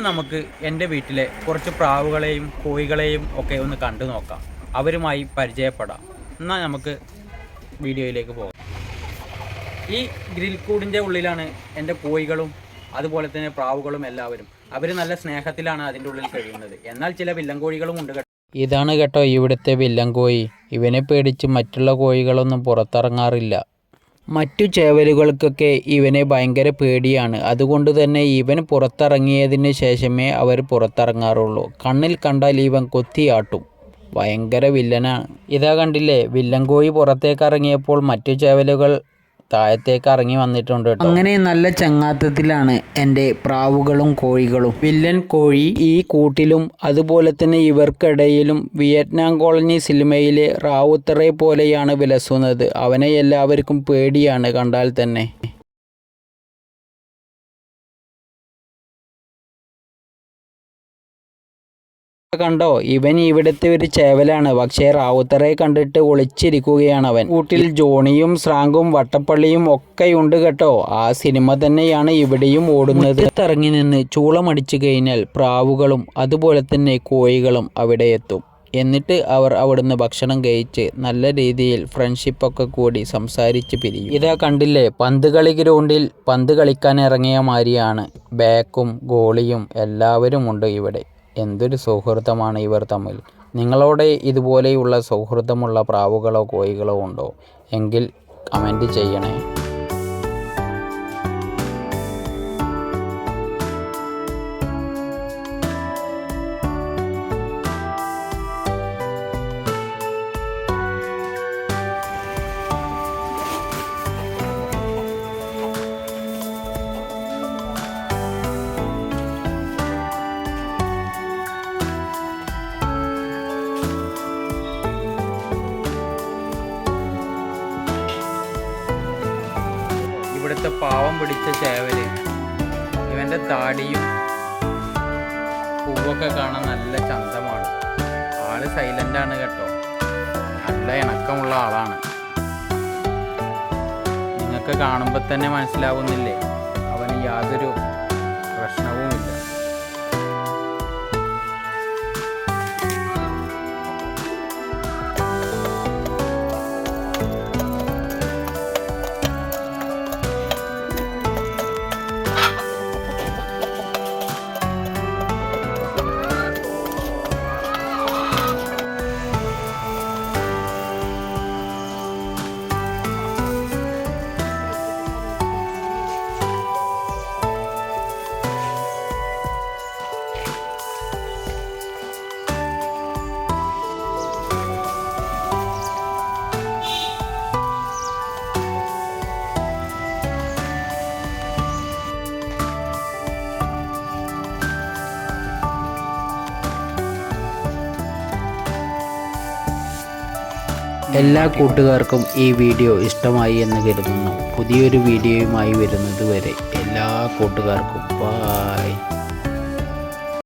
നമുക്ക് എൻ്റെ വീട്ടിലെ കുറച്ച് പ്രാവുകളെയും കോഴികളെയും ഒക്കെ ഒന്ന് കണ്ടു നോക്കാം, അവരുമായി പരിചയപ്പെടാം. എന്നാൽ നമുക്ക് വീഡിയോയിലേക്ക് പോകാം. ഈ ഗ്രിൽ കൂടിൻ്റെ ഉള്ളിലാണ് എൻ്റെ കോഴികളും അതുപോലെ തന്നെ പ്രാവുകളും എല്ലാവരും. അവർ നല്ല സ്നേഹത്തിലാണ് അതിൻ്റെ ഉള്ളിൽ കഴിയുന്നത്. എന്നാൽ ചില വില്ലൻ കോഴികളും ഉണ്ട്. ഇതാണ് കേട്ടോ ഇവിടുത്തെ വില്ലൻ കോഴി. ഇവനെ പേടിച്ച് മറ്റുള്ള കോഴികളൊന്നും പുറത്തിറങ്ങാറില്ല. മറ്റു ചേവലുകൾക്കൊക്കെ ഇവനെ ഭയങ്കര പേടിയാണ്. അതുകൊണ്ട് തന്നെ ഇവൻ പുറത്തിറങ്ങിയതിന് ശേഷമേ അവർ പുറത്തിറങ്ങാറുള്ളൂ. കണ്ണിൽ കണ്ടാൽ ഇവൻ കൊത്തിയാട്ടും. ഭയങ്കര വില്ലനാണ്. ഇതാ കണ്ടില്ലേ, വില്ലൻ കോഴി പുറത്തേക്ക് ഇറങ്ങിയപ്പോൾ മറ്റു ചേവലുകൾ താഴത്തേക്ക് ഇറങ്ങി വന്നിട്ടുണ്ട് കേട്ടോ. അങ്ങനെ നല്ല ചങ്ങാത്തത്തിലാണ് എൻ്റെ പ്രാവുകളും കോഴികളും. വില്ലൻ കോഴി ഈ കൂട്ടിലും അതുപോലെ തന്നെ ഇവർക്കിടയിലും വിയറ്റ്നാം കോളനി സിനിമയിലെ റാവുത്തറെ പോലെയാണ് വിലസുന്നത്. അവനെ എല്ലാവർക്കും പേടിയാണ് കണ്ടാൽ തന്നെ. കണ്ടോ, ഇവൻ ഇവിടുത്തെ ഒരു ചേവലാണ്. പക്ഷേ റാവുത്തറെ കണ്ടിട്ട് ഒളിച്ചിരിക്കുകയാണ് അവൻ. കൂട്ടിൽ ജോണിയും ശ്രാങ്കും വട്ടപ്പള്ളിയും ഒക്കെയുണ്ട് കേട്ടോ. ആ സിനിമ തന്നെയാണ് ഇവിടെയും ഓടുന്നത്. ഇറങ്ങി നിന്ന് ചൂളമടിച്ചു കഴിഞ്ഞാൽ പ്രാവുകളും അതുപോലെ തന്നെ കോഴികളും അവിടെ എത്തും. എന്നിട്ട് അവർ അവിടുന്ന് ഭക്ഷണം കഴിച്ച് നല്ല രീതിയിൽ ഫ്രണ്ട്ഷിപ്പൊക്കെ കൂടി സംസാരിച്ച് പിരിയും. ഇതാ കണ്ടില്ലേ, പന്ത് കളി ഗ്രൗണ്ടിൽ പന്ത് കളിക്കാൻ ഇറങ്ങിയ മാതിരിയാണ്. ബാക്കും ഗോളിയും എല്ലാവരും ഉണ്ട് ഇവിടെ. എന്തൊരു സൗഹൃദമാണ് ഇവർ തമ്മിൽ. നിങ്ങളോട് ഇതുപോലെയുള്ള സൗഹൃദമുള്ള പ്രാവുകളോ കോഴികളോ ഉണ്ടോ എങ്കിൽ കമൻറ്റ് ചെയ്യണേ. ഇവിടുത്തെ പാവം പിടിച്ച ചേവല്, ഇവൻ്റെ താടിയും പൂവൊക്കെ കാണാൻ നല്ല ചന്തമാണ്. ആള് സൈലൻ്റാണ് കേട്ടോ, നല്ല ഇണക്കമുള്ള ആളാണ്. നിങ്ങൾക്ക് കാണുമ്പോൾ തന്നെ മനസ്സിലാവുന്നില്ലേ, അവന് യാതൊരു പ്രശ്നവുമില്ല. എല്ലാ കൂട്ടുകാർക്കും ഈ വീഡിയോ ഇഷ്ടമായി എന്ന് കരുതുന്നു. പുതിയൊരു വീഡിയോയുമായി വരുന്നത് വരെ എല്ലാ കൂട്ടുകാർക്കും ബൈ.